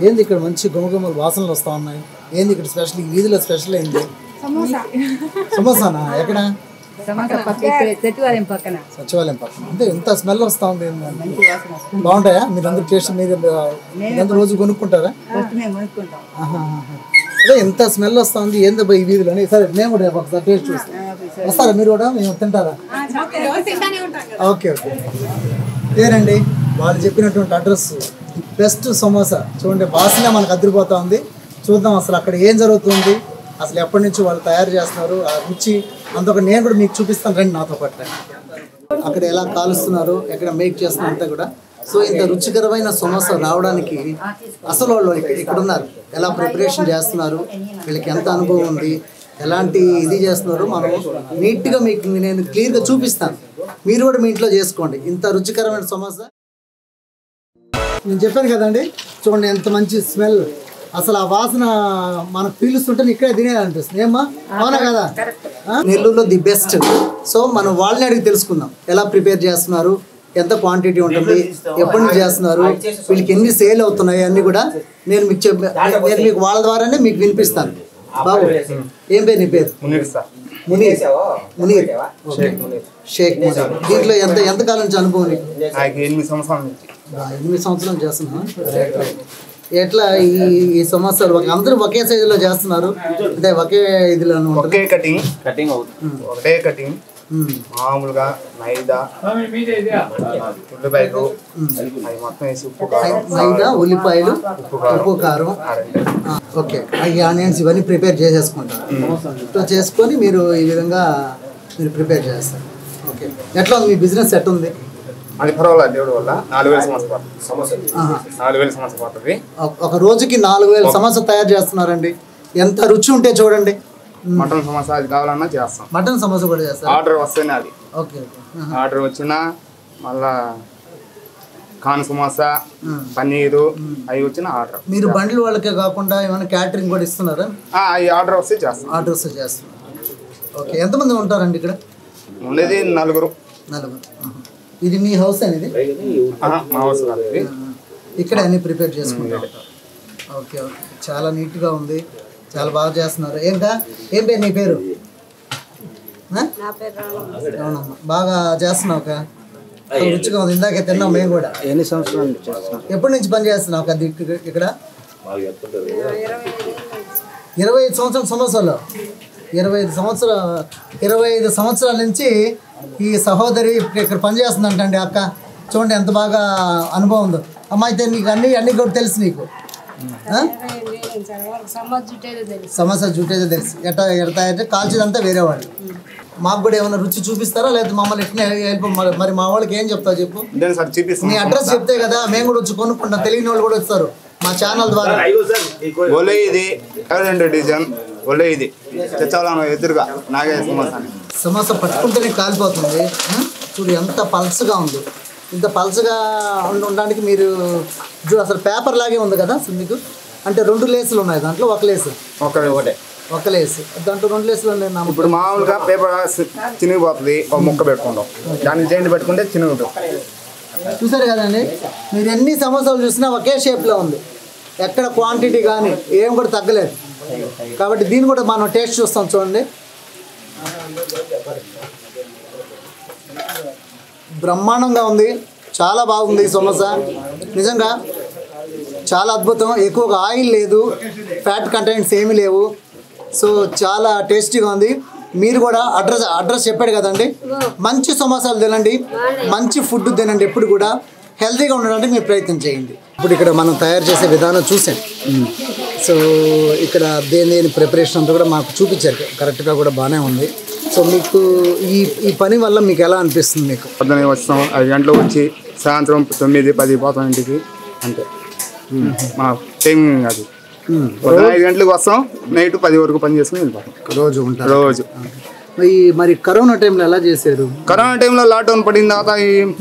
ఏంది ఇక్కడ మంచి గుమగుమల వాసనలు వస్తూ ఉన్నాయి? ఏంది ఇక్కడ స్పెషల్? ఈ వీధిలో స్పెషల్ ఏంది? సమోసానా? ఎక్కడ? సచివాలయం పక్కన. అంటే ఎంత స్మెల్ వస్తూ ఉంది. బాగుంటాయా? మీరందరూ టేస్ట్ మీరు రోజు కొనుక్కుంటారా? అదే ఎంత స్మెల్ వస్తూ ఉంది. ఏందో ఈ వీధిలోనే. సరే మేము కూడా ఒకసారి టేస్ట్ చూస్తాం. వస్తారా మీరు కూడా? మేము తింటారా? Okay okay. ఇదేనండి వాళ్ళు చెప్పినటువంటి అడ్రస్. బెస్ట్ సమోసా. చూడండి వాసన మనకు అదిరిపోతూ ఉంది. చూద్దాం అసలు అక్కడ ఏం జరుగుతుంది, అసలు ఎప్పటి నుంచి వాళ్ళు తయారు చేస్తున్నారు, ఆ రుచి అంతొక నేను కూడా మీకు చూపిస్తాను. రండి నాతో పాటు. అక్కడ ఎలా కాలుస్తున్నారు, ఎక్కడ మేక్ చేస్తున్నారు అంతా కూడా. సో ఇంత రుచికరమైన సమోసా రావడానికి అసలు వాళ్ళు ఇక్కడ ఉన్నారు, ఎలా ప్రిపరేషన్ చేస్తున్నారు, వీళ్ళకి ఎంత అనుభవం ఉంది, ఎలాంటి ఇది చేస్తున్నారు మనం నీట్గా మీకు నేను క్లియర్గా చూపిస్తాను. మీరు కూడా మీ ఇంట్లో చేసుకోండి ఇంత రుచికరమైన సమోసా. నేను చెప్పాను కదండి, చూడండి ఎంత మంచి స్మెల్. అసలు ఆ వాసన మనకు పీలుస్తుంటే ఇక్కడే తినేయాలనిపిస్తుంది. ఏమ్మా అవునా కదా? నెల్లూరులో ది బెస్ట్. సో మనం వాళ్ళని అడిగి తెలుసుకుందాం ఎలా ప్రిపేర్ చేస్తున్నారు, ఎంత క్వాంటిటీ ఉంటుంది, ఎప్పటి నుంచి చేస్తున్నారు, వీళ్ళకి ఎన్ని సేల్ అవుతున్నాయి అన్నీ కూడా నేను మీకు వాళ్ళ ద్వారానే మీకు వినిపిస్తాను. బాబు ఏం పేరు నీ పేరు? మునీర్. షేక్ మునీర్. దీంట్లో ఎంతకాలం నుంచి అనుభవం? 8 సంవత్సరాలు చేస్తున్నా. ఎట్లా ఈ సమోసాలు అందరూ ఒకే సైజులో చేస్తున్నారు అంటే ఒకే ఇదిలో మామూలుగా మైదా ఉల్లిపాయలు ఉల్లిపాయలు ఉప్పు కారం ఓకే ఈ ఆనియన్స్ ఇవన్నీ ప్రిపేర్ చేసేసుకుంటారు. ఇట్లా చేసుకొని మీరు ఈ విధంగా మీరు ప్రిపేర్ చేస్తారు. ఓకే ఎట్లా ఉంది మీ బిజినెస్? ఎట్లా ఉంది? అది పర్వాలేదు దేవుడి వల్ల 4000 సమోసా పడుతుంది. ఒక రోజుకి 4000 సమోసా తయారు చేస్తున్నారండి. ఎంత రుచి ఉంటే చూడండి. మటన్ సమోసా అది కావాలన్నా చేస్తాం. మటన్ సమోసా కూడా చేస్తాం. ఆర్డర్ వస్తేనే అది. ఓకే ఆర్డర్ వచ్చినా మళ్ళా కాన్ సమోసా పన్నీరు అవి వచ్చిన ఆర్డర్. మీరు బండ్లు వాళ్ళకే కాకుండా ఏమైనా క్యాటరింగ్ కూడా ఇస్తున్నారా? అవి ఆర్డర్ వస్తే చేస్తాం. ఆర్డర్ వస్తే చేస్తాం. ఓకే ఎంతమంది ఉంటారండి ఇక్కడ? ఉండేది 4. ఇది మీ హౌస్ అనేది? మా హౌస్ కాదు, ఇక్కడ అన్ని ప్రిపేర్ చేసుకుంటారు. ఓకే ఓకే చాలా నీట్గా ఉంది, చాలా బాగా చేస్తున్నారు. ఏం పేరు నీ పేరు? అవునమ్మా బాగా చేస్తున్నావు ఒక రుచిగా ఉంది. ఇందాకే తిన్నాం మేము కూడా. ఎన్ని సంవత్సరాలు? ఎప్పటి నుంచి పని చేస్తున్నావు ఒక ఇక్కడ? 25 సంవత్సరాల సమోసాలు. 25 సంవత్సరాల నుంచి ఈ సహోదరి ఇక్కడ పనిచేస్తుందంటండి అక్క. చూడండి ఎంత బాగా అనుభవం ఉందో. అమ్మ అయితే నీకు అన్నీ కూడా తెలుసు నీకు? సమోసా జుట్టేదో తెలుసు. ఎట్లా అంటే కాల్చేదంతా వేరే వాళ్ళు. మాకు కూడా ఏమైనా రుచి చూపిస్తారా లేదా మమ్మల్ని ఎట్లా వెళ్ళిపో? మరి మా వాళ్ళకి ఏం చెప్తావు చెప్పు? మీ అడ్రస్ చెప్తే కదా మేము కూడా వచ్చి కొనుక్కుంటాం. తెలియని వాళ్ళు కూడా వస్తారు మా ఛానల్ ద్వారా. ఇది ఎదురుగా నాగే సమోసా పట్టుకుంటేనే కాలిపోతుంది. చూడు ఎంత పల్చగా ఉంది. ఇంత పల్చగా ఉండడానికి మీరు అసలు పేపర్ లాగే ఉంది కదా అసలు మీకు. అంటే 2 లేసులు ఉన్నాయి దాంట్లో. ఒక లేసు ఒక లేసు దాంట్లో 2 లేసులు ఉన్నాయి. ఇప్పుడు మామూలుగా పేపర్ చినిగిపోతుంది, ఒక ముక్క పెట్టుకుంటాం, దానికి జైంట్ పెట్టుకుంటే చినిగిపోతుంది. చూసారు కదండి మీరు ఎన్ని సమోసాలు చూసినా ఒకే షేప్లో ఉంది. ఎక్కడ క్వాంటిటీ కానీ ఏం కూడా తగ్గలేదు. కాబట్టి దీన్ని కూడా మనం టేస్ట్ చూస్తాం. చూడండి బ్రహ్మాండంగా ఉంది, చాలా బాగుంది ఈ సమోసా. నిజంగా చాలా అద్భుతం. ఎక్కువగా ఆయిల్ లేదు, ఫ్యాట్ కంటెంట్స్ ఏమీ లేవు. సో చాలా టేస్టీగా ఉంది. మీరు కూడా అడ్రస్ చెప్పాడు కదండి. మంచి సమోసాలు తినండి, మంచి ఫుడ్ తినండి. ఎప్పుడు కూడా హెల్తీగా ఉండడానికి మీరు ప్రయత్నం చేయండి. ఇప్పుడు ఇక్కడ మనం తయారు చేసే విధానం చూసాం. సో ఇక్కడ దేని ప్రిపరేషన్ అంతా కూడా మాకు చూపించారు. కరెక్ట్గా కూడా బాగానే ఉంది. సో మీకు ఈ పని వల్ల మీకు ఎలా అనిపిస్తుంది? మీకు పొద్దున వస్తాం 5 గంటలకు వచ్చి సాయంత్రం 9-10 పోతాం ఇంటికి. అంతే మా టైమింగ్ అది. 5 గంటలకు వస్తాం, నైట్ 10 వరకు పని చేసుకుని వెళ్ళిపోతాం. రోజు ఉంటారు? రోజు. మరి కరోనా టైంలో ఎలా చేశారు? కరోనా టైంలో లాక్డౌన్ పడిన తర్వాత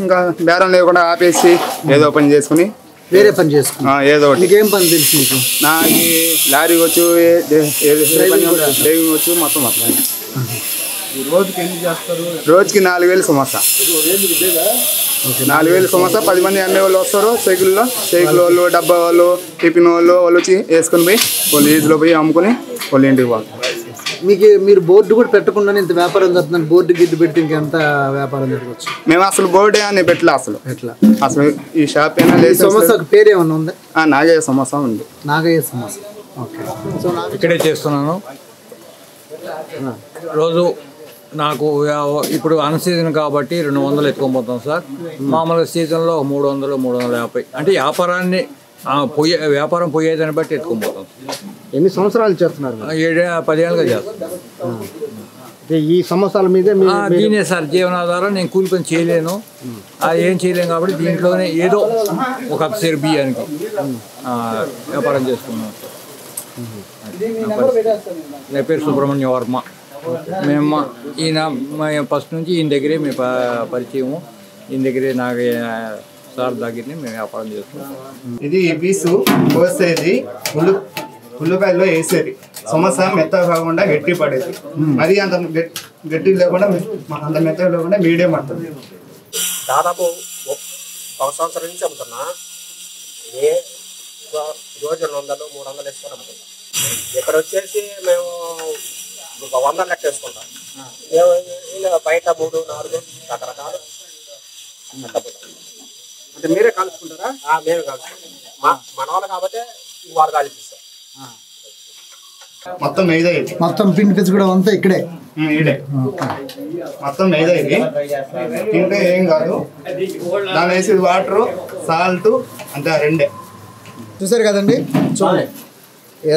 ఇంకా బేరం లేకుండా ఆపేసి ఏదో పని చేసుకుని వేరే పని చేసుకున్నా. ఏదో నీకేం పని తెలుసు మీకు? నాకు లారీ వచ్చు, డ్రైవింగ్ వచ్చు, మొత్తం. రోజుకి 4000 సమోసా. 4000 సమోసా 10 మంది అమ్మే వాళ్ళు వస్తారు సైకిల్ వాళ్ళు డబ్బా వాళ్ళు టిఫిన్ వాళ్ళు వచ్చి వేసుకొని పోయి వాళ్ళు ఈజీలో పోయి అమ్ముకొని వాళ్ళు ఇంటికి పోతారు. మీరు బోర్డు కూడా పెట్టకుండానే ఇంత వ్యాపారం జరుగుతుంది. బోర్డు గిడ్డు పెడితే ఇంకెంత వ్యాపారం జరగవచ్చు. మేము అసలు బోర్డే అని పెట్టలే అసలు ఈ షాప్ అయినా లేదు. సమోసాకు పేరు ఏమన్నా ఉందా? నాగయ్య సమోసా ఉంది. నాగయ్య సమోసా. ఓకే. సో ఇక్కడే చేస్తున్నాను రోజు. నాకు ఇప్పుడు అన్ సీజన్ కాబట్టి 200 ఎత్తుకోపోతాం సార్. మామూలుగా సీజన్లో 300, 350 అంటే వ్యాపారం పోయేదాన్ని బట్టి ఎత్తుకోపోతాం. ఎన్ని సంవత్సరాలు చేస్తున్నారు? 10 ఏళ్ళుగా చేస్తాను. ఈ సమోసాల మీదే దీనే సార్ జీవనాధారం. నేను కూలి పని చేయలేను, ఏం చేయలేను కాబట్టి దీంట్లోనే ఏదో ఒక అప్సేరు బియ్యానికి వ్యాపారం చేసుకున్నాను సార్. నా పేరు సుబ్రహ్మణ్య వర్మ. మేము ఫస్ట్ నుంచి ఈయన దగ్గరే మేము పరిచయము. ఈయన దగ్గరే నాకు సార్ దగ్గరనే మేము వ్యాపారం చేస్తున్నాం. ఇది పీసు కోసేది ఉల్లిపాయల్లో వేసేది సమోసా మెత్తగా కాకుండా గట్టి పడేది. మరి అంత గట్టి లేకుండా అంత మెత్తగా లేకుండా మీడియం పడుతుంది. దాదాపు 1 సంవత్సరం నుంచి అమ్ముతున్నా. రోజు 200, 300 వేసుకొని అమ్ముతున్నా. ఇక్కడ వచ్చేసి మేము 100 లెక్క వేసుకుంటాం. బయట 3, 4 రకరకాలు. అంటే మీరే కాల్చుకుంటారా? మేమే కాల్చుకుంటాం. మన వాళ్ళు కాబట్టి వారు కాల్పిస్తాం. మొత్తం మైదా ఇది. మొత్తం పిండి పిచ్చి కూడా అంతా ఇక్కడే మొత్తం మైదా ఇది. తింటే ఏం కాదు. దాని వేసేది వాటర్, సాల్ట్ అంతే, 2. చూసారు కదండి, చూడండి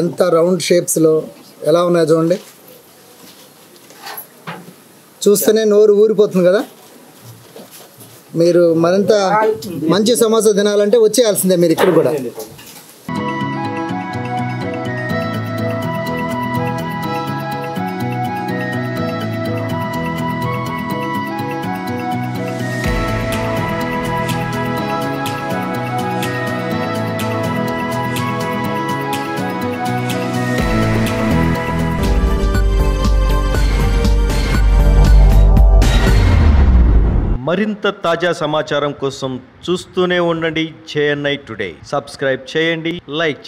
ఎంత రౌండ్ షేప్స్లో ఎలా ఉన్నాయో చూడండి. చూస్తేనే నోరు ఊరిపోతుంది కదా. మీరు మరింత మంచి సమోసా తినాలంటే వచ్చేయాల్సిందే మీరు ఇక్కడ కూడా. మరింత తాజా సమాచారం కోసం చూస్తూనే ఉండండి JNI టుడే. సబ్స్క్రైబ్ చేయండి, లైక్ చేయండి.